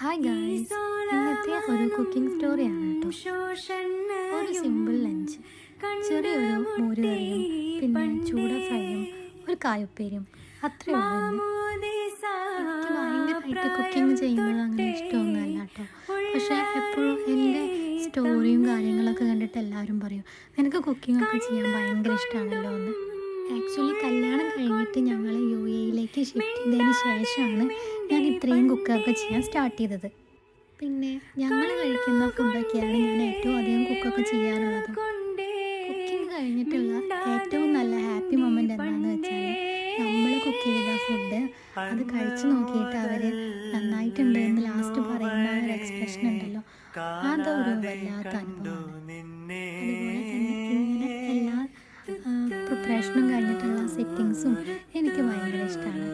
Hi guys, ഇന്നത്തെ ഒരു cooking സ്റ്റോറിയാണ് കേട്ടോ. ഒരു സിമ്പിൾ ലഞ്ച്, ചെറിയൊരു മോര് കറിയും പിന്നെ ചൂട ഫ്രൈയും ഒരു കായുപ്പേരിയും അത്രയേ ഉള്ളൂ ഇന്ന്. എനിക്ക് ഭയങ്കരമായിട്ട് കുക്കിംഗ് ചെയ്യുന്നത് അങ്ങനെ ഇഷ്ടമൊന്നുമല്ല കേട്ടോ. പക്ഷേ എപ്പോഴും എൻ്റെ സ്റ്റോറിയും കാര്യങ്ങളൊക്കെ കണ്ടിട്ട് എല്ലാവരും പറയും നിനക്ക് കുക്കിംഗ് ഒക്കെ ചെയ്യാൻ ഭയങ്കര ഇഷ്ടമാണല്ലോ എന്ന്. ആക്ച്വലി കല്യാണം കഴിഞ്ഞിട്ട് ഞങ്ങൾ യിലേക്ക് ഷിഫ്റ്റ് ചെയ്തതിന് ശേഷമാണ് ഞാൻ ഇത്രയും കുക്കൊക്കെ ചെയ്യാൻ സ്റ്റാർട്ട് ചെയ്തത്. പിന്നെ ഞങ്ങൾ കഴിക്കുന്ന ഫുഡൊക്കെയാണ് ഞാൻ ഏറ്റവും അധികം കുക്കൊക്കെ ചെയ്യാറുള്ളത്. കുക്കിംഗ് കഴിഞ്ഞിട്ടുള്ള ഏറ്റവും നല്ല ഹാപ്പി മൊമെൻ്റ് എന്താണെന്ന് വെച്ചാൽ നമ്മൾ കുക്ക് ചെയ്ത ഫുഡ് അത് കഴിച്ചു നോക്കിയിട്ട് അവർ നന്നായിട്ടുണ്ട് എന്ന് ലാസ്റ്റ് പറയുന്ന ഒരു എക്സ്പ്രഷൻ ഉണ്ടല്ലോ, അതൊരു വല്ലാത്ത അനുഭവമാണ്. അതുപോലെ തന്നെ ഇങ്ങനെ എല്ലാ പ്രിപ്പറേഷനും കഴിഞ്ഞിട്ടുള്ള സെറ്റിങ്സും എനിക്ക് ഭയങ്കര ഇഷ്ടമാണ്.